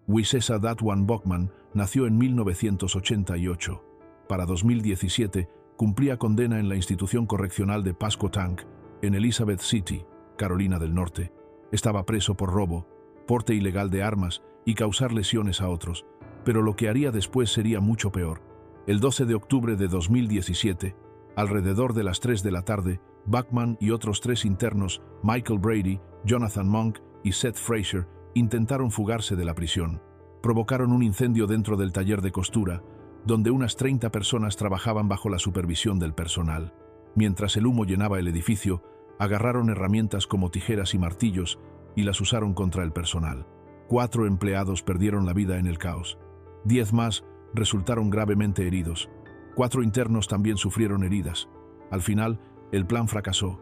Wisesa Datwan Bachman nació en 1988. Para 2017, cumplía condena en la institución correccional de Pasquotank, en Elizabeth City, Carolina del Norte. Estaba preso por robo, porte ilegal de armas y causar lesiones a otros, pero lo que haría después sería mucho peor. El 12 de octubre de 2017, alrededor de las 3 de la tarde, Bachman y otros 3 internos, Michael Brady, Jonathan Monk y Seth Frazier, intentaron fugarse de la prisión. Provocaron un incendio dentro del taller de costura, donde unas 30 personas trabajaban bajo la supervisión del personal. Mientras el humo llenaba el edificio, agarraron herramientas como tijeras y martillos y las usaron contra el personal. 4 empleados perdieron la vida en el caos. 10 más resultaron gravemente heridos. 4 internos también sufrieron heridas. Al final, el plan fracasó.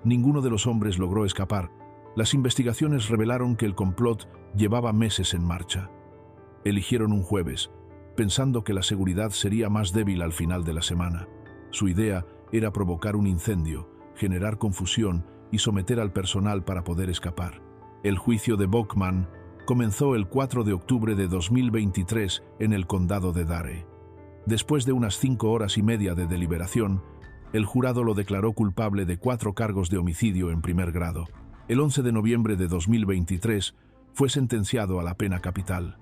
Ninguno de los hombres logró escapar. Las investigaciones revelaron que el complot llevaba meses en marcha. Eligieron un jueves, pensando que la seguridad sería más débil al final de la semana. Su idea era provocar un incendio, generar confusión y someter al personal para poder escapar. El juicio de Bachman comenzó el 4 de octubre de 2023 en el condado de Dare. Después de unas 5 horas y media de deliberación, el jurado lo declaró culpable de 4 cargos de homicidio en primer grado. El 11 de noviembre de 2023 fue sentenciado a la pena capital.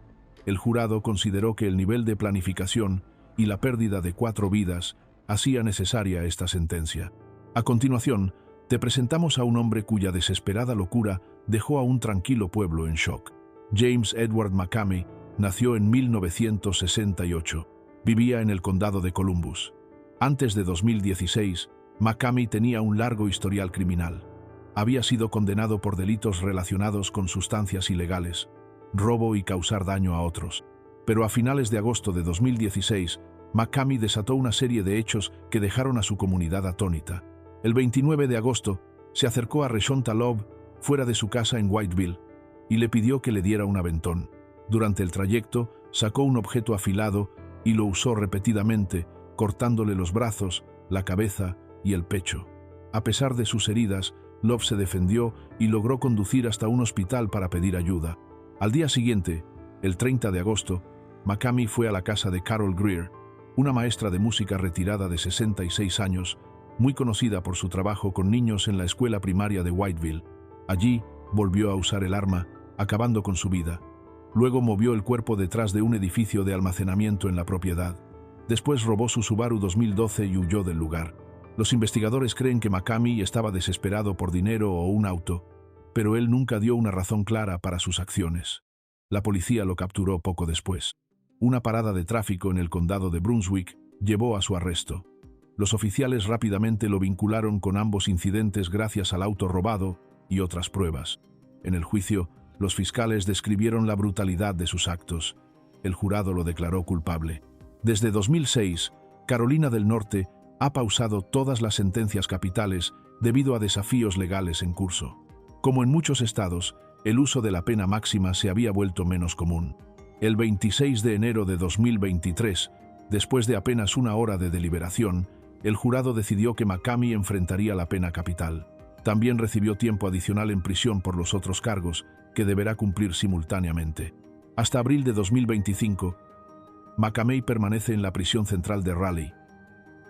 El jurado consideró que el nivel de planificación y la pérdida de 4 vidas hacía necesaria esta sentencia. A continuación, te presentamos a un hombre cuya desesperada locura dejó a un tranquilo pueblo en shock. James Edward McCamey nació en 1968. Vivía en el condado de Columbus. Antes de 2016, McCamey tenía un largo historial criminal. Había sido condenado por delitos relacionados con sustancias ilegales, robo y causar daño a otros. Pero a finales de agosto de 2016, McCamey desató una serie de hechos que dejaron a su comunidad atónita. El 29 de agosto, se acercó a Reshonta Love fuera de su casa en Whiteville y le pidió que le diera un aventón. Durante el trayecto, sacó un objeto afilado y lo usó repetidamente, cortándole los brazos, la cabeza y el pecho. A pesar de sus heridas, Love se defendió y logró conducir hasta un hospital para pedir ayuda. Al día siguiente, el 30 de agosto, McCamey fue a la casa de Carol Greer, una maestra de música retirada de 66 años, muy conocida por su trabajo con niños en la escuela primaria de Whiteville. Allí, volvió a usar el arma, acabando con su vida. Luego movió el cuerpo detrás de un edificio de almacenamiento en la propiedad. Después robó su Subaru 2012 y huyó del lugar. Los investigadores creen que McCamey estaba desesperado por dinero o un auto, pero él nunca dio una razón clara para sus acciones. La policía lo capturó poco después. Una parada de tráfico en el condado de Brunswick llevó a su arresto. Los oficiales rápidamente lo vincularon con ambos incidentes gracias al auto robado y otras pruebas. En el juicio, los fiscales describieron la brutalidad de sus actos. El jurado lo declaró culpable. Desde 2006, Carolina del Norte ha pausado todas las sentencias capitales debido a desafíos legales en curso. Como en muchos estados, el uso de la pena máxima se había vuelto menos común. El 26 de enero de 2023, después de apenas una hora de deliberación, el jurado decidió que McCamey enfrentaría la pena capital. También recibió tiempo adicional en prisión por los otros cargos, que deberá cumplir simultáneamente. Hasta abril de 2025, McCamey permanece en la prisión central de Raleigh,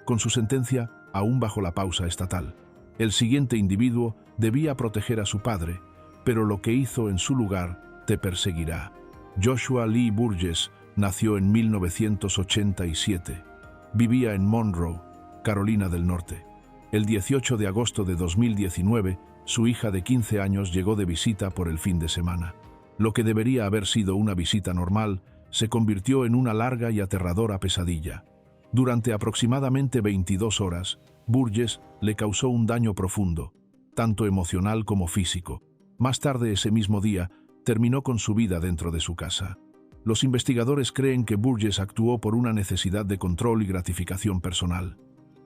con su sentencia aún bajo la pausa estatal. El siguiente individuo debía proteger a su padre, pero lo que hizo en su lugar te perseguirá. Joshua Lee Burgess nació en 1987. Vivía en Monroe, Carolina del Norte. El 18 de agosto de 2019, su hija de 15 años llegó de visita por el fin de semana. Lo que debería haber sido una visita normal, se convirtió en una larga y aterradora pesadilla. Durante aproximadamente 22 horas, Burgess le causó un daño profundo, tanto emocional como físico. Más tarde ese mismo día, terminó con su vida dentro de su casa. Los investigadores creen que Burgess actuó por una necesidad de control y gratificación personal.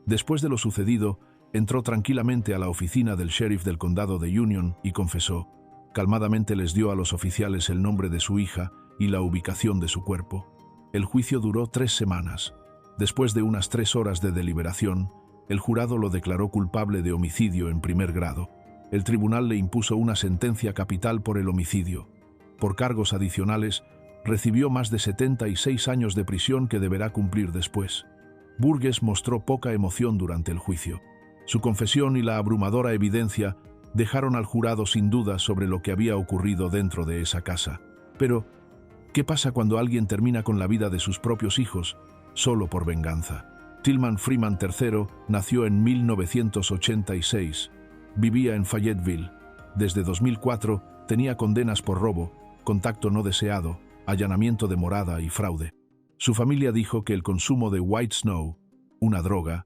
Después de lo sucedido, entró tranquilamente a la oficina del sheriff del condado de Union y confesó. Calmadamente les dio a los oficiales el nombre de su hija y la ubicación de su cuerpo. El juicio duró 3 semanas. Después de unas 3 horas de deliberación, el jurado lo declaró culpable de homicidio en primer grado. El tribunal le impuso una sentencia capital por el homicidio. Por cargos adicionales, recibió más de 76 años de prisión que deberá cumplir después. Burgess mostró poca emoción durante el juicio. Su confesión y la abrumadora evidencia dejaron al jurado sin dudas sobre lo que había ocurrido dentro de esa casa. Pero, ¿qué pasa cuando alguien termina con la vida de sus propios hijos solo por venganza? Tillman Freeman III nació en 1986. Vivía en Fayetteville. Desde 2004 tenía condenas por robo, contacto no deseado, allanamiento de morada y fraude. Su familia dijo que el consumo de White Snow, una droga,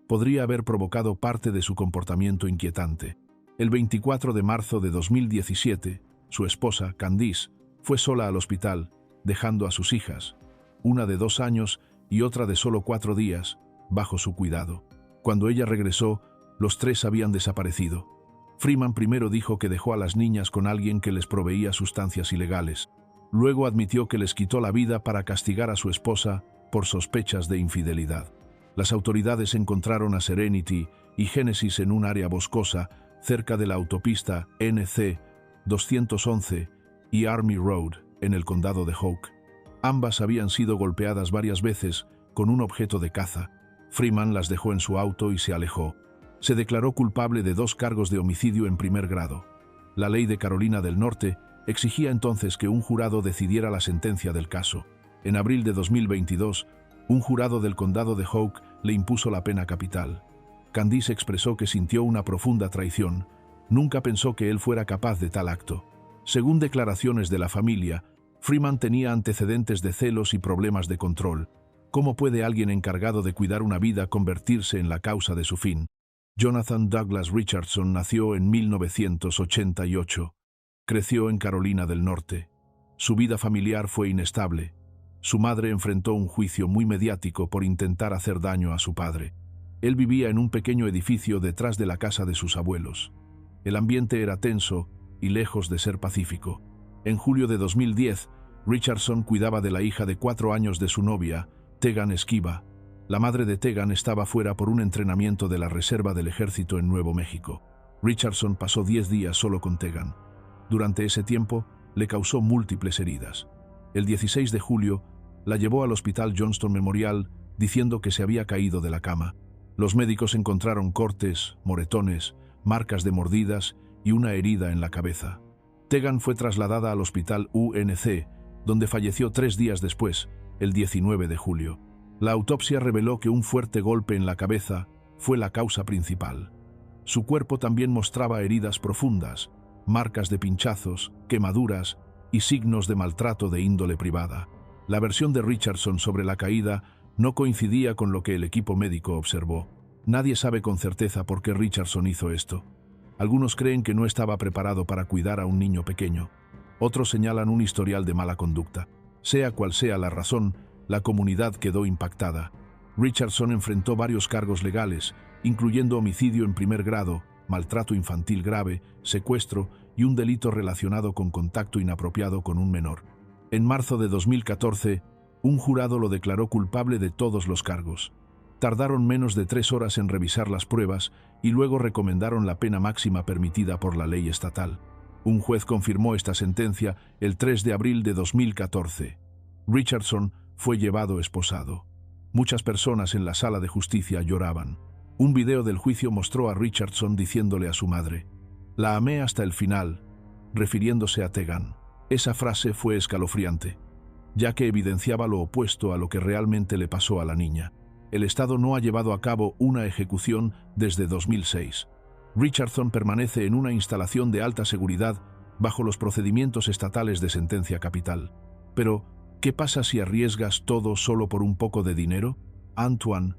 podría haber provocado parte de su comportamiento inquietante. El 24 de marzo de 2017, su esposa, Candice, fue sola al hospital, dejando a sus hijas, una de 2 años y otra de solo 4 días, bajo su cuidado. Cuando ella regresó, los 3 habían desaparecido. Freeman primero dijo que dejó a las niñas con alguien que les proveía sustancias ilegales. Luego admitió que les quitó la vida para castigar a su esposa por sospechas de infidelidad. Las autoridades encontraron a Serenity y Genesis en un área boscosa cerca de la autopista NC 211 y Army Road, en el condado de Hoke. Ambas habían sido golpeadas varias veces con un objeto de caza. Freeman las dejó en su auto y se alejó. Se declaró culpable de 2 cargos de homicidio en primer grado. La ley de Carolina del Norte exigía entonces que un jurado decidiera la sentencia del caso. En abril de 2022, un jurado del condado de Hoke le impuso la pena capital. Candice expresó que sintió una profunda traición. Nunca pensó que él fuera capaz de tal acto. Según declaraciones de la familia, Freeman tenía antecedentes de celos y problemas de control. ¿Cómo puede alguien encargado de cuidar una vida convertirse en la causa de su fin? Jonathan Douglas Richardson nació en 1988. Creció en Carolina del Norte. Su vida familiar fue inestable. Su madre enfrentó un juicio muy mediático por intentar hacer daño a su padre. Él vivía en un pequeño edificio detrás de la casa de sus abuelos. El ambiente era tenso y lejos de ser pacífico. En julio de 2010, Richardson cuidaba de la hija de 4 años de su novia, Tegan Esquiva. La madre de Tegan estaba fuera por un entrenamiento de la Reserva del Ejército en Nuevo México. Richardson pasó 10 días solo con Tegan. Durante ese tiempo, le causó múltiples heridas. El 16 de julio, la llevó al Hospital Johnston Memorial diciendo que se había caído de la cama. Los médicos encontraron cortes, moretones, marcas de mordidas y una herida en la cabeza. Tegan fue trasladada al Hospital UNC, donde falleció 3 días después, el 19 de julio. La autopsia reveló que un fuerte golpe en la cabeza fue la causa principal. Su cuerpo también mostraba heridas profundas, marcas de pinchazos, quemaduras y signos de maltrato de índole privada. La versión de Richardson sobre la caída no coincidía con lo que el equipo médico observó. Nadie sabe con certeza por qué Richardson hizo esto. Algunos creen que no estaba preparado para cuidar a un niño pequeño. Otros señalan un historial de mala conducta. Sea cual sea la razón, la comunidad quedó impactada. Richardson enfrentó varios cargos legales, incluyendo homicidio en primer grado, maltrato infantil grave, secuestro y un delito relacionado con contacto inapropiado con un menor. En marzo de 2014, un jurado lo declaró culpable de todos los cargos. Tardaron menos de 3 horas en revisar las pruebas y luego recomendaron la pena máxima permitida por la ley estatal. Un juez confirmó esta sentencia el 3 de abril de 2014. Richardson fue llevado esposado. Muchas personas en la sala de justicia lloraban. Un video del juicio mostró a Richardson diciéndole a su madre: "La amé hasta el final", refiriéndose a Tegan. Esa frase fue escalofriante, ya que evidenciaba lo opuesto a lo que realmente le pasó a la niña. El Estado no ha llevado a cabo una ejecución desde 2006. Richardson permanece en una instalación de alta seguridad bajo los procedimientos estatales de sentencia capital. Pero, ¿qué pasa si arriesgas todo solo por un poco de dinero? Antoine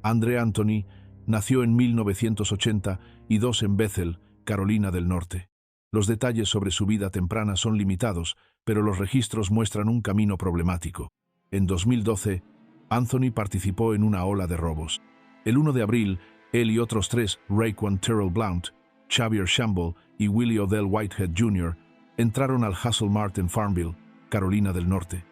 Andre Anthony nació en 1982 en Bethel, Carolina del Norte. Los detalles sobre su vida temprana son limitados, pero los registros muestran un camino problemático. En 2012, Anthony participó en una ola de robos. El 1 de abril, él y otros 3, Raekwon Terrell Blount, Xavier Shamble y Willie Odell Whitehead Jr., entraron al Hustle Mart en Farmville, Carolina del Norte.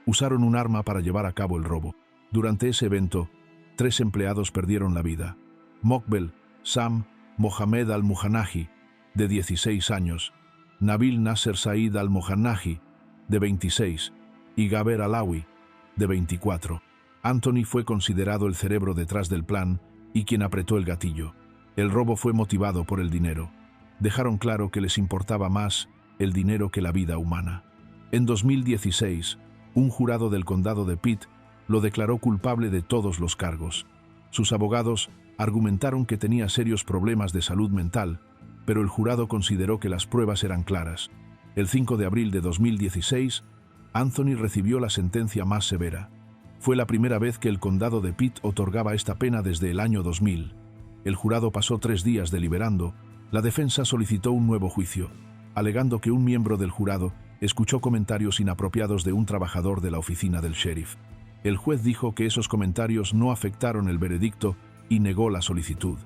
Usaron un arma para llevar a cabo el robo. Durante ese evento, 3 empleados perdieron la vida. Mokbel Sam Mohamed Al-Muhanahi, de 16 años, Nabil Nasser Said Al-Mohannahi, de 26, y Gaber Alawi, de 24. Anthony fue considerado el cerebro detrás del plan y quien apretó el gatillo. El robo fue motivado por el dinero. Dejaron claro que les importaba más el dinero que la vida humana. En 2016, un jurado del condado de Pitt lo declaró culpable de todos los cargos. Sus abogados argumentaron que tenía serios problemas de salud mental, pero el jurado consideró que las pruebas eran claras. El 5 de abril de 2016, Anthony recibió la sentencia más severa. Fue la primera vez que el condado de Pitt otorgaba esta pena desde el año 2000. El jurado pasó 3 días deliberando. La defensa solicitó un nuevo juicio, alegando que un miembro del jurado escuchó comentarios inapropiados de un trabajador de la oficina del sheriff. El juez dijo que esos comentarios no afectaron el veredicto y negó la solicitud.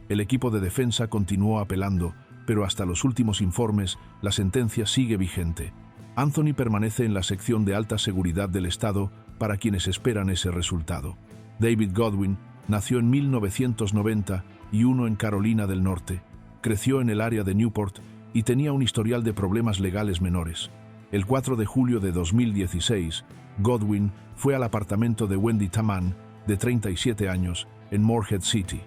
El equipo de defensa continuó apelando, pero hasta los últimos informes, la sentencia sigue vigente. Anthony permanece en la sección de alta seguridad del estado para quienes esperan ese resultado. David Godwin nació en 1991 en Carolina del Norte. Creció en el área de Newport y tenía un historial de problemas legales menores. El 4 de julio de 2016, Godwin fue al apartamento de Wendy Taman, de 37 años, en Morehead City.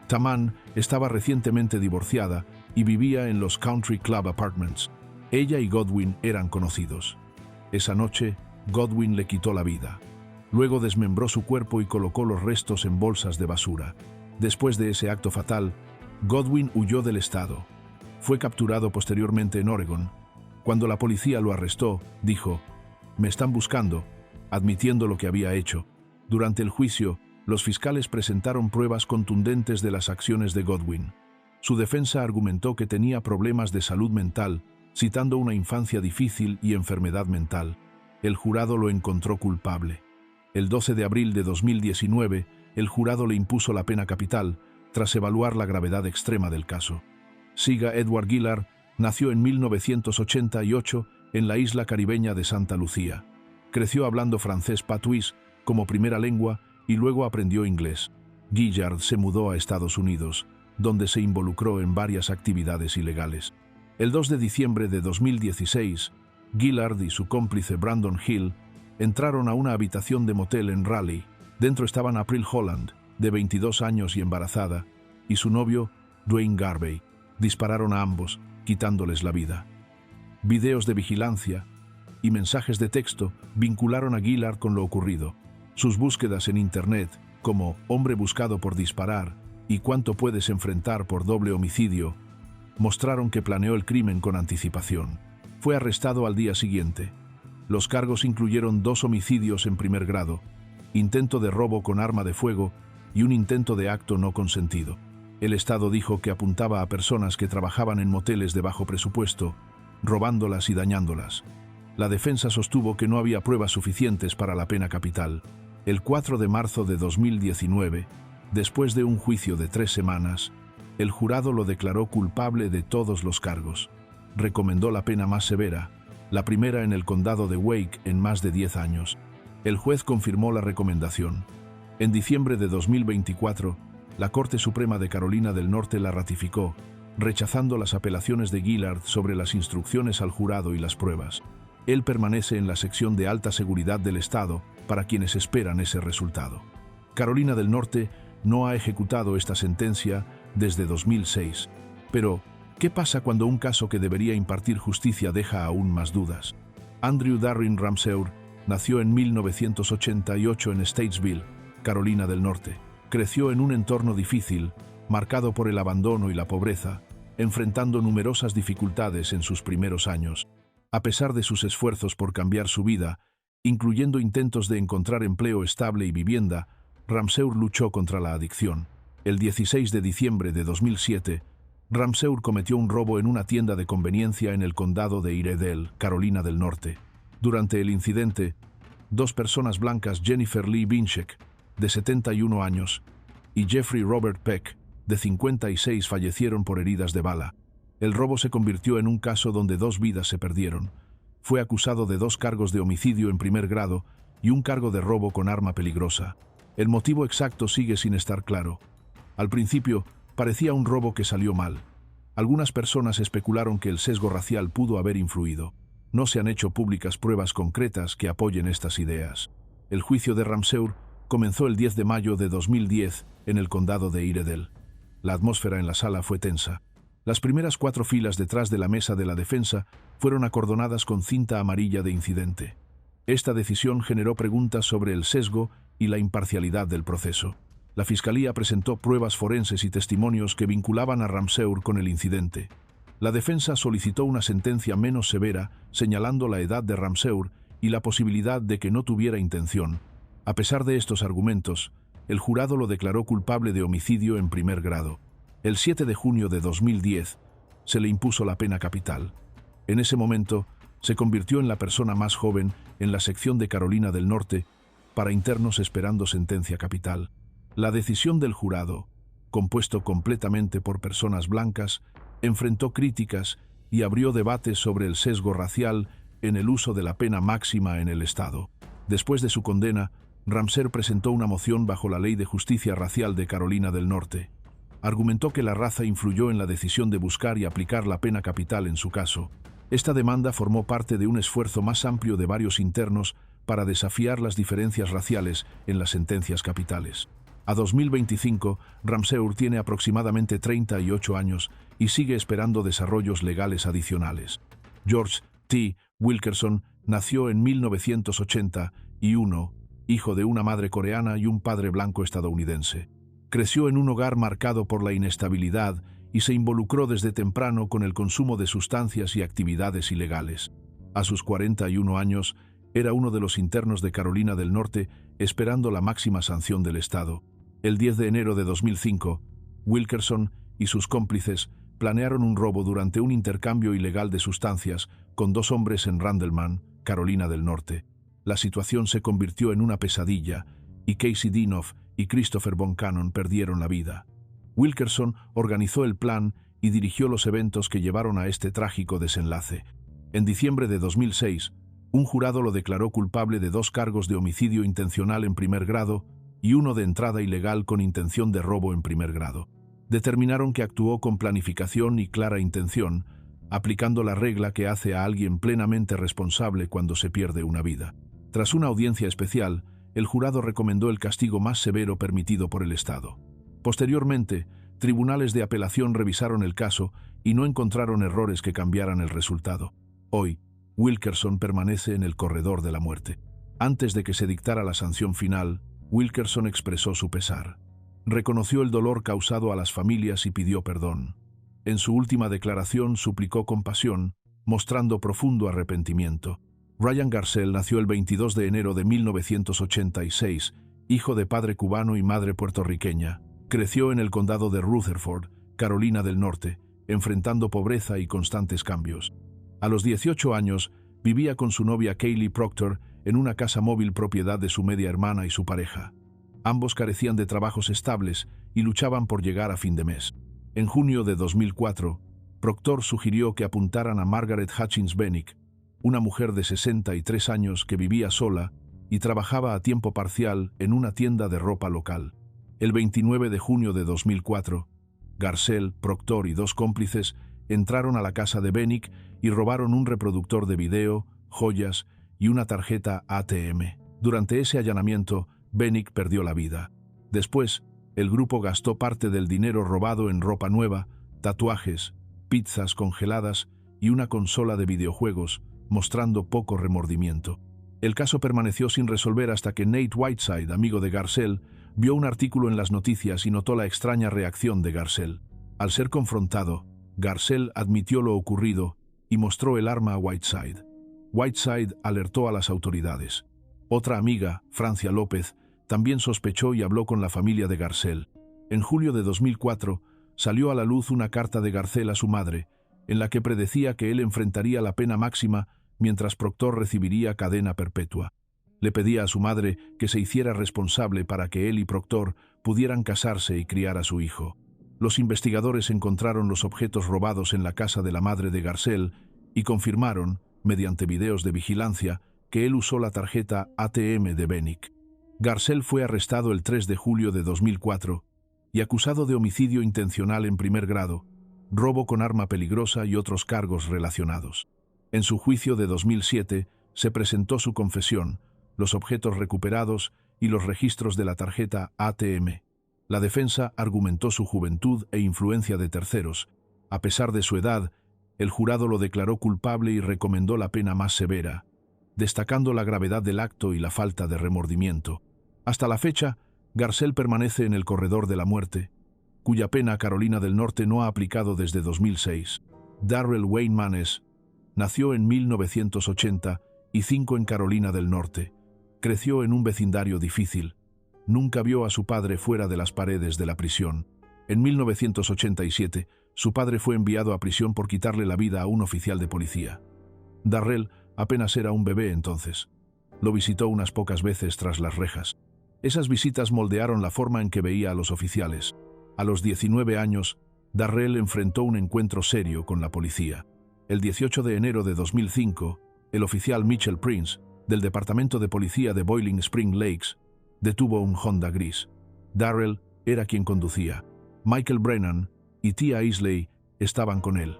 Taman estaba recientemente divorciada y vivía en los Country Club Apartments. Ella y Godwin eran conocidos. Esa noche, Godwin le quitó la vida. Luego desmembró su cuerpo y colocó los restos en bolsas de basura. Después de ese acto fatal, Godwin huyó del estado. Fue capturado posteriormente en Oregon. Cuando la policía lo arrestó, dijo: "Me están buscando", admitiendo lo que había hecho. Durante el juicio, los fiscales presentaron pruebas contundentes de las acciones de Godwin. Su defensa argumentó que tenía problemas de salud mental, citando una infancia difícil y enfermedad mental. El jurado lo encontró culpable. El 12 de abril de 2019, el jurado le impuso la pena capital, tras evaluar la gravedad extrema del caso. Siga Edward Gillard nació en 1988 en la isla caribeña de Santa Lucía. Creció hablando francés patuís como primera lengua y luego aprendió inglés. Gillard se mudó a Estados Unidos, donde se involucró en varias actividades ilegales. El 2 de diciembre de 2016, Gillard y su cómplice Brandon Hill entraron a una habitación de motel en Raleigh. Dentro estaban April Holland, de 22 años y embarazada, y su novio, Dwayne Garvey. Dispararon a ambos, quitándoles la vida. Videos de vigilancia y mensajes de texto vincularon a Gillard con lo ocurrido. Sus búsquedas en Internet, como "hombre buscado por disparar" y "cuánto puedes enfrentar por doble homicidio", mostraron que planeó el crimen con anticipación. Fue arrestado al día siguiente. Los cargos incluyeron 2 homicidios en primer grado, intento de robo con arma de fuego y un intento de acto no consentido. El Estado dijo que apuntaba a personas que trabajaban en moteles de bajo presupuesto, robándolas y dañándolas. La defensa sostuvo que no había pruebas suficientes para la pena capital. El 4 de marzo de 2019, después de un juicio de 3 semanas, el jurado lo declaró culpable de todos los cargos. Recomendó la pena más severa, la primera en el condado de Wake en más de 10 años. El juez confirmó la recomendación. En diciembre de 2024, la Corte Suprema de Carolina del Norte la ratificó, rechazando las apelaciones de Gillard sobre las instrucciones al jurado y las pruebas. Él permanece en la sección de alta seguridad del Estado para quienes esperan ese resultado. Carolina del Norte no ha ejecutado esta sentencia desde 2006. Pero, ¿qué pasa cuando un caso que debería impartir justicia deja aún más dudas? Andrew Darren Ramseur nació en 1988 en Statesville, Carolina del Norte. Creció en un entorno difícil, marcado por el abandono y la pobreza, enfrentando numerosas dificultades en sus primeros años. A pesar de sus esfuerzos por cambiar su vida, incluyendo intentos de encontrar empleo estable y vivienda, Ramseur luchó contra la adicción. El 16 de diciembre de 2007, Ramseur cometió un robo en una tienda de conveniencia en el condado de Iredell, Carolina del Norte. Durante el incidente, 2 personas blancas, Jennifer Lee Binchek, de 71 años, y Jeffrey Robert Peck, de 56, fallecieron por heridas de bala. El robo se convirtió en un caso donde 2 vidas se perdieron. Fue acusado de 2 cargos de homicidio en primer grado y un cargo de robo con arma peligrosa. El motivo exacto sigue sin estar claro. Al principio, parecía un robo que salió mal. Algunas personas especularon que el sesgo racial pudo haber influido. no se han hecho públicas pruebas concretas que apoyen estas ideas. El juicio de Ramseur comenzó el 10 de mayo de 2010 en el condado de Iredell. La atmósfera en la sala fue tensa. Las primeras 4 filas detrás de la mesa de la defensa fueron acordonadas con cinta amarilla de incidente. Esta decisión generó preguntas sobre el sesgo y la imparcialidad del proceso. La Fiscalía presentó pruebas forenses y testimonios que vinculaban a Ramseur con el incidente. La defensa solicitó una sentencia menos severa, señalando la edad de Ramseur y la posibilidad de que no tuviera intención. A pesar de estos argumentos, el jurado lo declaró culpable de homicidio en primer grado. El 7 de junio de 2010 se le impuso la pena capital. En ese momento, se convirtió en la persona más joven en la sección de Carolina del Norte para internos esperando sentencia capital. La decisión del jurado, compuesto completamente por personas blancas, enfrentó críticas y abrió debates sobre el sesgo racial en el uso de la pena máxima en el Estado. Después de su condena, Ramseur presentó una moción bajo la Ley de Justicia Racial de Carolina del Norte. Argumentó que la raza influyó en la decisión de buscar y aplicar la pena capital en su caso. Esta demanda formó parte de un esfuerzo más amplio de varios internos para desafiar las diferencias raciales en las sentencias capitales. A 2025, Ramseur tiene aproximadamente 38 años y sigue esperando desarrollos legales adicionales. George T. Wilkerson nació en 1981, hijo de una madre coreana y un padre blanco estadounidense. Creció en un hogar marcado por la inestabilidad y se involucró desde temprano con el consumo de sustancias y actividades ilegales. A sus 41 años, era uno de los internos de Carolina del Norte esperando la máxima sanción del Estado. El 10 de enero de 2005, Wilkerson y sus cómplices planearon un robo durante un intercambio ilegal de sustancias con 2 hombres en Randleman, Carolina del Norte. La situación se convirtió en una pesadilla y Casey Dinoff y Christopher Boncannon perdieron la vida. Wilkerson organizó el plan y dirigió los eventos que llevaron a este trágico desenlace. En diciembre de 2006, un jurado lo declaró culpable de 2 cargos de homicidio intencional en primer grado y uno de entrada ilegal con intención de robo en primer grado. Determinaron que actuó con planificación y clara intención, aplicando la regla que hace a alguien plenamente responsable cuando se pierde una vida. Tras una audiencia especial, el jurado recomendó el castigo más severo permitido por el Estado. Posteriormente, tribunales de apelación revisaron el caso y no encontraron errores que cambiaran el resultado. Hoy, Wilkerson permanece en el corredor de la muerte. Antes de que se dictara la sanción final, Wilkerson expresó su pesar. Reconoció el dolor causado a las familias y pidió perdón. En su última declaración suplicó compasión, mostrando profundo arrepentimiento. Ryan Garcelle nació el 22 de enero de 1986, hijo de padre cubano y madre puertorriqueña. Creció en el condado de Rutherford, Carolina del Norte, enfrentando pobreza y constantes cambios. A los 18 años, vivía con su novia Kaylee Proctor en una casa móvil propiedad de su media hermana y su pareja. Ambos carecían de trabajos estables y luchaban por llegar a fin de mes. En junio de 2004, Proctor sugirió que apuntaran a Margaret Hutchins Bennick, una mujer de 63 años que vivía sola y trabajaba a tiempo parcial en una tienda de ropa local. El 29 de junio de 2004, Garcelle, Proctor y 2 cómplices entraron a la casa de Bennick y robaron un reproductor de video, joyas y una tarjeta ATM. Durante ese allanamiento, Bennick perdió la vida. Después, el grupo gastó parte del dinero robado en ropa nueva, tatuajes, pizzas congeladas y una consola de videojuegos, mostrando poco remordimiento. El caso permaneció sin resolver hasta que Nate Whiteside, amigo de Garcelle, vio un artículo en las noticias y notó la extraña reacción de Garcelle. Al ser confrontado, Garcelle admitió lo ocurrido y mostró el arma a Whiteside. Whiteside alertó a las autoridades. Otra amiga, Francia López, también sospechó y habló con la familia de Garcelle. En julio de 2004, salió a la luz una carta de Garcelle a su madre, en la que predecía que él enfrentaría la pena máxima mientras Proctor recibiría cadena perpetua. Le pedía a su madre que se hiciera responsable para que él y Proctor pudieran casarse y criar a su hijo. Los investigadores encontraron los objetos robados en la casa de la madre de Garcelle y confirmaron, mediante videos de vigilancia, que él usó la tarjeta ATM de Bennick. Garcelle fue arrestado el 3 de julio de 2004 y acusado de homicidio intencional en primer grado, robo con arma peligrosa y otros cargos relacionados. En su juicio de 2007 se presentó su confesión, los objetos recuperados y los registros de la tarjeta ATM. La defensa argumentó su juventud e influencia de terceros. A pesar de su edad, el jurado lo declaró culpable y recomendó la pena más severa, destacando la gravedad del acto y la falta de remordimiento. Hasta la fecha, Garcelle permanece en el corredor de la muerte, cuya pena Carolina del Norte no ha aplicado desde 2006. Darrell Wayne Manes nació en 1985 en Carolina del Norte. Creció en un vecindario difícil. Nunca vio a su padre fuera de las paredes de la prisión. En 1987, su padre fue enviado a prisión por quitarle la vida a un oficial de policía. Darrell apenas era un bebé entonces. Lo visitó unas pocas veces tras las rejas. Esas visitas moldearon la forma en que veía a los oficiales. A los 19 años, Darrell enfrentó un encuentro serio con la policía. El 18 de enero de 2005, el oficial Mitchell Prince, del Departamento de Policía de Boiling Spring Lakes, detuvo un Honda gris. Darrell era quien conducía. Michael Brennan y Tia Isley estaban con él.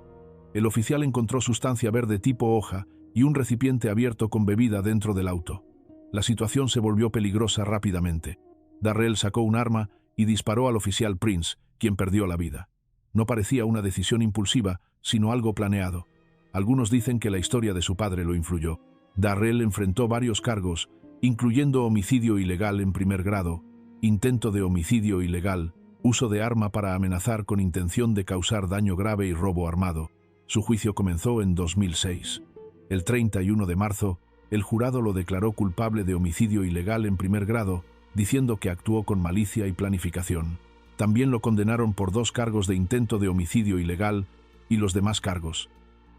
El oficial encontró sustancia verde tipo hoja y un recipiente abierto con bebida dentro del auto. La situación se volvió peligrosa rápidamente. Darrell sacó un arma y disparó al oficial Prince, quien perdió la vida. No parecía una decisión impulsiva, sino algo planeado. Algunos dicen que la historia de su padre lo influyó. Darrell enfrentó varios cargos, incluyendo homicidio ilegal en primer grado, intento de homicidio ilegal, uso de arma para amenazar con intención de causar daño grave y robo armado. Su juicio comenzó en 2006. El 31 de marzo, el jurado lo declaró culpable de homicidio ilegal en primer grado, diciendo que actuó con malicia y planificación. También lo condenaron por 2 cargos de intento de homicidio ilegal y los demás cargos.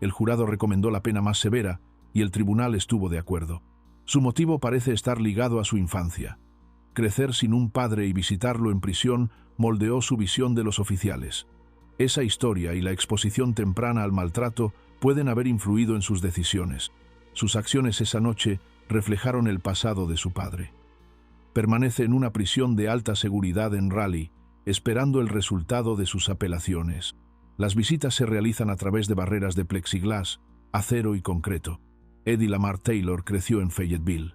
El jurado recomendó la pena más severa y el tribunal estuvo de acuerdo. Su motivo parece estar ligado a su infancia. Crecer sin un padre y visitarlo en prisión moldeó su visión de los oficiales. Esa historia y la exposición temprana al maltrato pueden haber influido en sus decisiones. Sus acciones esa noche reflejaron el pasado de su padre. Permanece en una prisión de alta seguridad en Raleigh, esperando el resultado de sus apelaciones. Las visitas se realizan a través de barreras de plexiglas, acero y concreto. Eddie Lamar Taylor creció en Fayetteville.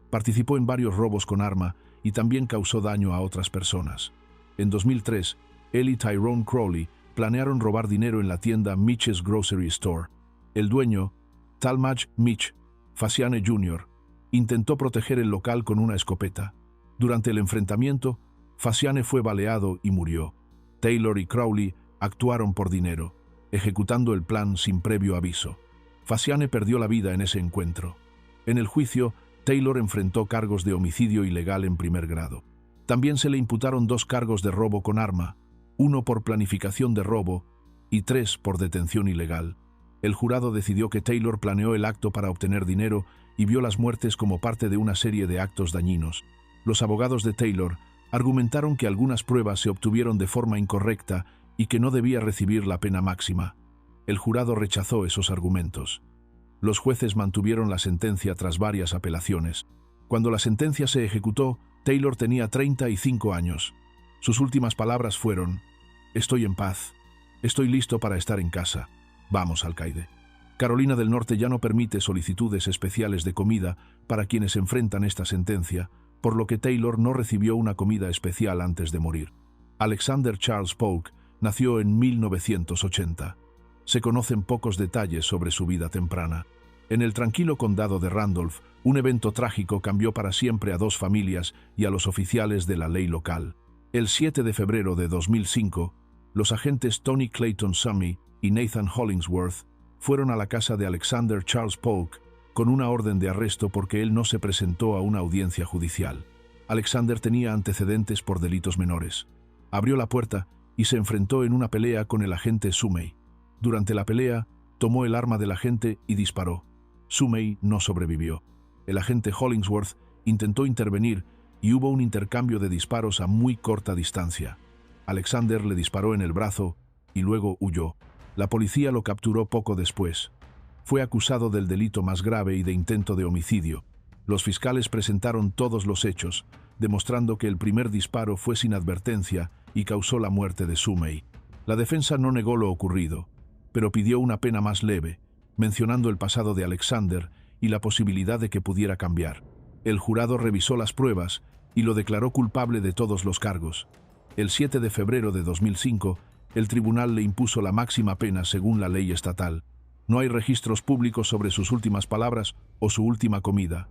Participó en varios robos con arma y también causó daño a otras personas. En 2003, él y Tyrone Crowley planearon robar dinero en la tienda Mitch's Grocery Store. El dueño, Talmadge Mitch Fasciane Jr., intentó proteger el local con una escopeta. Durante el enfrentamiento, Fasciane fue baleado y murió. Taylor y Crowley actuaron por dinero, ejecutando el plan sin previo aviso. Fasciane perdió la vida en ese encuentro. En el juicio, Taylor enfrentó cargos de homicidio ilegal en primer grado. También se le imputaron 2 cargos de robo con arma, 1 por planificación de robo y 3 por detención ilegal. El jurado decidió que Taylor planeó el acto para obtener dinero y vio las muertes como parte de una serie de actos dañinos. Los abogados de Taylor argumentaron que algunas pruebas se obtuvieron de forma incorrecta y que no debía recibir la pena máxima. El jurado rechazó esos argumentos. Los jueces mantuvieron la sentencia tras varias apelaciones. Cuando la sentencia se ejecutó, Taylor tenía 35 años. Sus últimas palabras fueron: «Estoy en paz. Estoy listo para estar en casa. Vamos, alcaide». Carolina del Norte ya no permite solicitudes especiales de comida para quienes enfrentan esta sentencia, por lo que Taylor no recibió una comida especial antes de morir. Alexander Charles Polk nació en 1980. Se conocen pocos detalles sobre su vida temprana. En el tranquilo condado de Randolph, un evento trágico cambió para siempre a 2 familias y a los oficiales de la ley local. El 7 de febrero de 2005, los agentes Tony Clayton Summy y Nathan Hollingsworth fueron a la casa de Alexander Charles Polk con una orden de arresto porque él no se presentó a una audiencia judicial. Alexander tenía antecedentes por delitos menores. Abrió la puerta y se enfrentó en una pelea con el agente Sumey. Durante la pelea, tomó el arma del agente y disparó. Sumey no sobrevivió. El agente Hollingsworth intentó intervenir y hubo un intercambio de disparos a muy corta distancia. Alexander le disparó en el brazo y luego huyó. La policía lo capturó poco después. Fue acusado del delito más grave y de intento de homicidio. Los fiscales presentaron todos los hechos, demostrando que el primer disparo fue sin advertencia y causó la muerte de Sumey. La defensa no negó lo ocurrido, pero pidió una pena más leve, mencionando el pasado de Alexander y la posibilidad de que pudiera cambiar. El jurado revisó las pruebas y lo declaró culpable de todos los cargos. El 7 de febrero de 2005, el tribunal le impuso la máxima pena según la ley estatal. No hay registros públicos sobre sus últimas palabras o su última comida.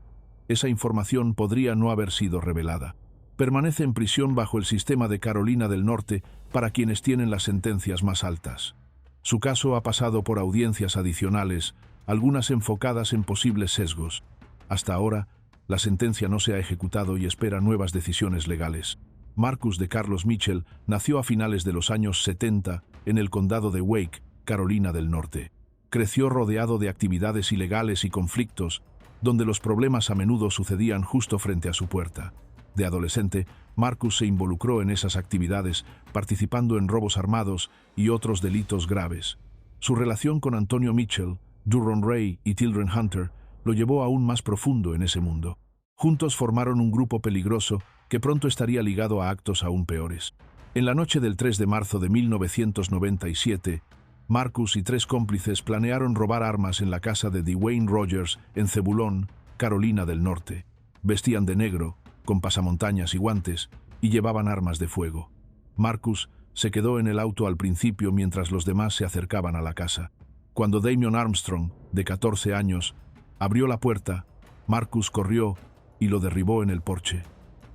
Esa información podría no haber sido revelada. Permanece en prisión bajo el sistema de Carolina del Norte para quienes tienen las sentencias más altas. Su caso ha pasado por audiencias adicionales, algunas enfocadas en posibles sesgos. Hasta ahora, la sentencia no se ha ejecutado y espera nuevas decisiones legales. Marcus de Carlos Mitchell nació a finales de los años 70 en el condado de Wake, Carolina del Norte. Creció rodeado de actividades ilegales y conflictos, donde los problemas a menudo sucedían justo frente a su puerta. De adolescente, Marcus se involucró en esas actividades, participando en robos armados y otros delitos graves. Su relación con Antonio Mitchell, Duron Ray y Tildren Hunter lo llevó aún más profundo en ese mundo. Juntos formaron un grupo peligroso que pronto estaría ligado a actos aún peores. En la noche del 3 de marzo de 1997, Marcus y 3 cómplices planearon robar armas en la casa de Dwayne Rogers en Zebulón, Carolina del Norte. Vestían de negro, con pasamontañas y guantes, y llevaban armas de fuego. Marcus se quedó en el auto al principio mientras los demás se acercaban a la casa. Cuando Damion Armstrong, de 14 años, abrió la puerta, Marcus corrió y lo derribó en el porche.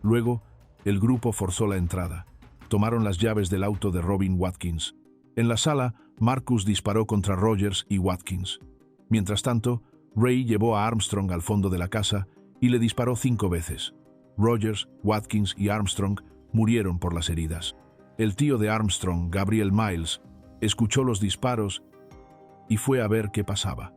Luego, el grupo forzó la entrada. Tomaron las llaves del auto de Robin Watkins. En la sala, Marcus disparó contra Rogers y Watkins. Mientras tanto, Ray llevó a Armstrong al fondo de la casa y le disparó 5 veces. Rogers, Watkins y Armstrong murieron por las heridas. El tío de Armstrong, Gabriel Miles, escuchó los disparos y fue a ver qué pasaba.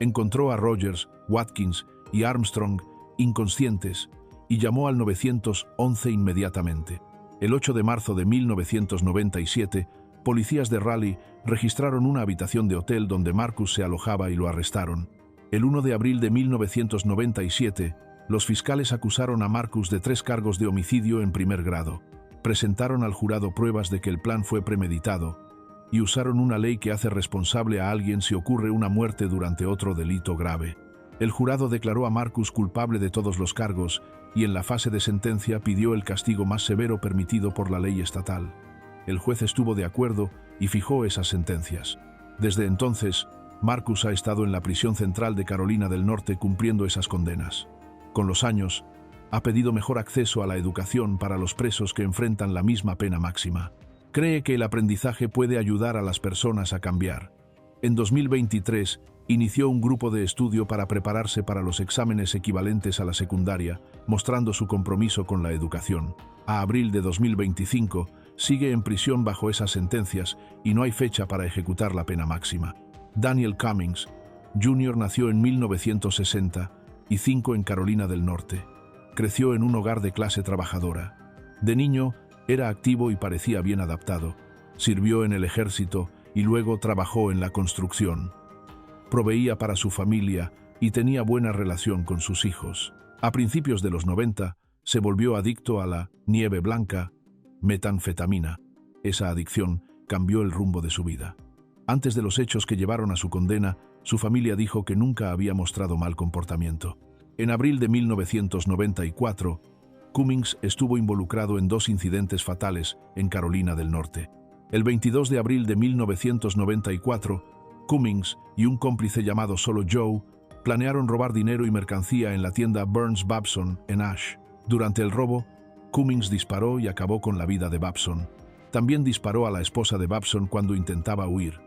Encontró a Rogers, Watkins y Armstrong inconscientes y llamó al 911 inmediatamente. El 8 de marzo de 1997, policías de Raleigh registraron una habitación de hotel donde Marcus se alojaba y lo arrestaron. El 1 de abril de 1997, los fiscales acusaron a Marcus de 3 cargos de homicidio en primer grado. Presentaron al jurado pruebas de que el plan fue premeditado y usaron una ley que hace responsable a alguien si ocurre una muerte durante otro delito grave. El jurado declaró a Marcus culpable de todos los cargos y en la fase de sentencia pidió el castigo más severo permitido por la ley estatal. El juez estuvo de acuerdo y fijó esas sentencias. Desde entonces, Marcus ha estado en la prisión central de Carolina del Norte cumpliendo esas condenas. Con los años, ha pedido mejor acceso a la educación para los presos que enfrentan la misma pena máxima. Cree que el aprendizaje puede ayudar a las personas a cambiar. En 2023, inició un grupo de estudio para prepararse para los exámenes equivalentes a la secundaria, mostrando su compromiso con la educación. A abril de 2025, sigue en prisión bajo esas sentencias y no hay fecha para ejecutar la pena máxima. Daniel Cummings, Jr. nació en 1965 en Carolina del Norte. Creció en un hogar de clase trabajadora. De niño, era activo y parecía bien adaptado. Sirvió en el ejército y luego trabajó en la construcción. Proveía para su familia y tenía buena relación con sus hijos. A principios de los 90, se volvió adicto a la nieve blanca, metanfetamina. Esa adicción cambió el rumbo de su vida. Antes de los hechos que llevaron a su condena, su familia dijo que nunca había mostrado mal comportamiento. En abril de 1994, Cummings estuvo involucrado en 2 incidentes fatales en Carolina del Norte. El 22 de abril de 1994, Cummings y un cómplice llamado Solo Joe planearon robar dinero y mercancía en la tienda Burns Babson en Ash. Durante el robo, Cummings disparó y acabó con la vida de Babson. También disparó a la esposa de Babson cuando intentaba huir.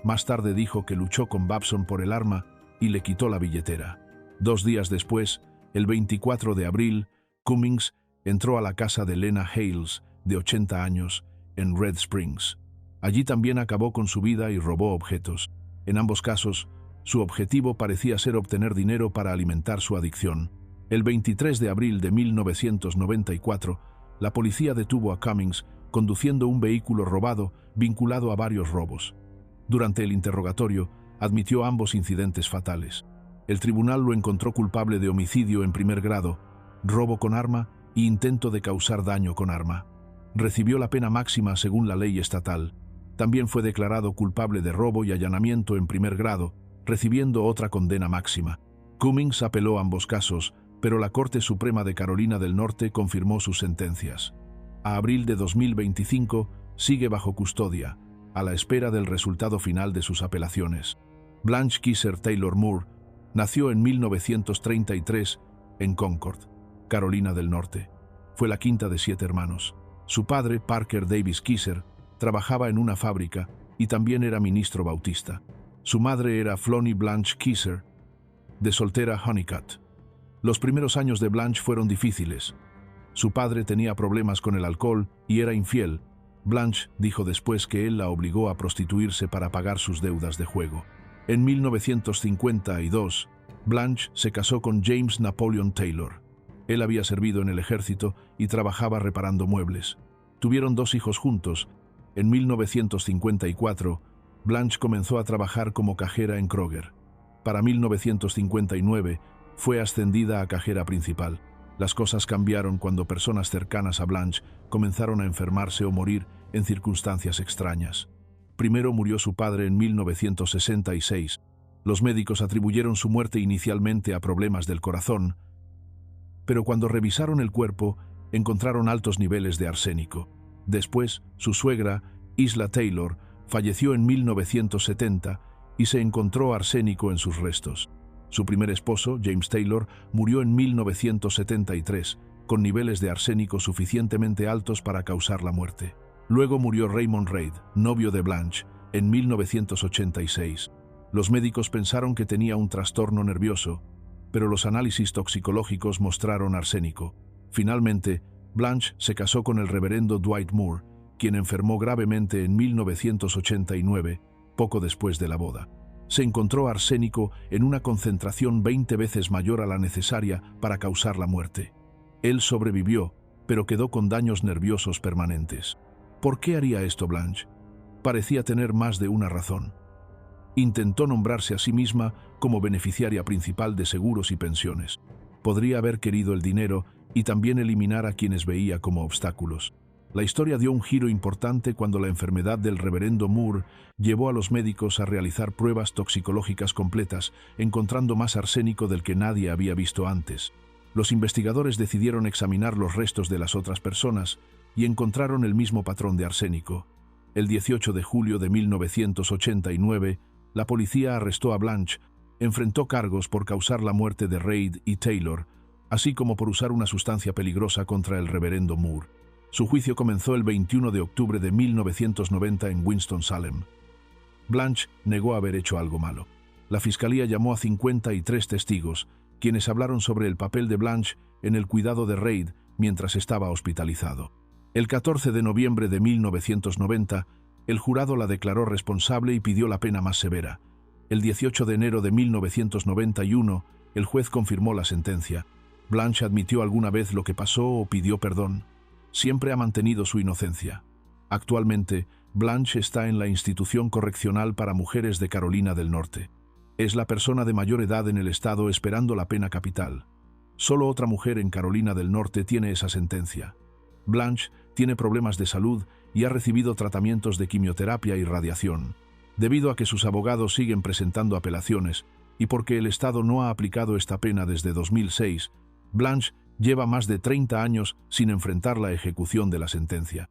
Más tarde dijo que luchó con Babson por el arma y le quitó la billetera. 2 días después, el 24 de abril, Cummings entró a la casa de Lena Hales, de 80 años, en Red Springs. Allí también acabó con su vida y robó objetos. En ambos casos, su objetivo parecía ser obtener dinero para alimentar su adicción. El 23 de abril de 1994, la policía detuvo a Cummings conduciendo un vehículo robado vinculado a varios robos. Durante el interrogatorio, admitió ambos incidentes fatales. El tribunal lo encontró culpable de homicidio en primer grado, robo con arma e intento de causar daño con arma. Recibió la pena máxima según la ley estatal. También fue declarado culpable de robo y allanamiento en primer grado, recibiendo otra condena máxima. Cummings apeló ambos casos, pero la Corte Suprema de Carolina del Norte confirmó sus sentencias. A abril de 2025 sigue bajo custodia, a la espera del resultado final de sus apelaciones. Blanche Keiser Taylor Moore nació en 1933 en Concord, Carolina del Norte. Fue la quinta de 7 hermanos. Su padre, Parker Davis Keiser, trabajaba en una fábrica y también era ministro bautista. Su madre era Flonnie Blanche Keiser, de soltera Honeycutt. Los primeros años de Blanche fueron difíciles. Su padre tenía problemas con el alcohol y era infiel. Blanche dijo después que él la obligó a prostituirse para pagar sus deudas de juego. En 1952, Blanche se casó con James Napoleon Taylor. Él había servido en el ejército y trabajaba reparando muebles. Tuvieron 2 hijos juntos. En 1954, Blanche comenzó a trabajar como cajera en Kroger. Para 1959, fue ascendida a cajera principal. Las cosas cambiaron cuando personas cercanas a Blanche comenzaron a enfermarse o morir en circunstancias extrañas. Primero murió su padre en 1966. Los médicos atribuyeron su muerte inicialmente a problemas del corazón, pero cuando revisaron el cuerpo, encontraron altos niveles de arsénico. Después, su suegra, Isla Taylor, falleció en 1970 y se encontró arsénico en sus restos. Su primer esposo, James Taylor, murió en 1973, con niveles de arsénico suficientemente altos para causar la muerte. Luego murió Raymond Reid, novio de Blanche, en 1986. Los médicos pensaron que tenía un trastorno nervioso, pero los análisis toxicológicos mostraron arsénico. Finalmente, Blanche se casó con el reverendo Dwight Moore, quien enfermó gravemente en 1989, poco después de la boda. Se encontró arsénico en una concentración 20 veces mayor a la necesaria para causar la muerte. Él sobrevivió, pero quedó con daños nerviosos permanentes. ¿Por qué haría esto Blanche? Parecía tener más de una razón. Intentó nombrarse a sí misma como beneficiaria principal de seguros y pensiones. Podría haber querido el dinero y también eliminar a quienes veía como obstáculos. La historia dio un giro importante cuando la enfermedad del reverendo Moore llevó a los médicos a realizar pruebas toxicológicas completas, encontrando más arsénico del que nadie había visto antes. Los investigadores decidieron examinar los restos de las otras personas y encontraron el mismo patrón de arsénico. El 18 de julio de 1989, la policía arrestó a Blanche, enfrentó cargos por causar la muerte de Reid y Taylor, así como por usar una sustancia peligrosa contra el reverendo Moore. Su juicio comenzó el 21 de octubre de 1990 en Winston-Salem. Blanche negó haber hecho algo malo. La fiscalía llamó a 53 testigos, quienes hablaron sobre el papel de Blanche en el cuidado de Reid mientras estaba hospitalizado. El 14 de noviembre de 1990, el jurado la declaró responsable y pidió la pena más severa. El 18 de enero de 1991, el juez confirmó la sentencia. Blanche admitió alguna vez lo que pasó o pidió perdón. Siempre ha mantenido su inocencia. Actualmente, Blanche está en la institución correccional para mujeres de Carolina del Norte. Es la persona de mayor edad en el estado esperando la pena capital. Solo otra mujer en Carolina del Norte tiene esa sentencia. Blanche tiene problemas de salud y ha recibido tratamientos de quimioterapia y radiación. Debido a que sus abogados siguen presentando apelaciones y porque el Estado no ha aplicado esta pena desde 2006, Blanche lleva más de 30 años sin enfrentar la ejecución de la sentencia.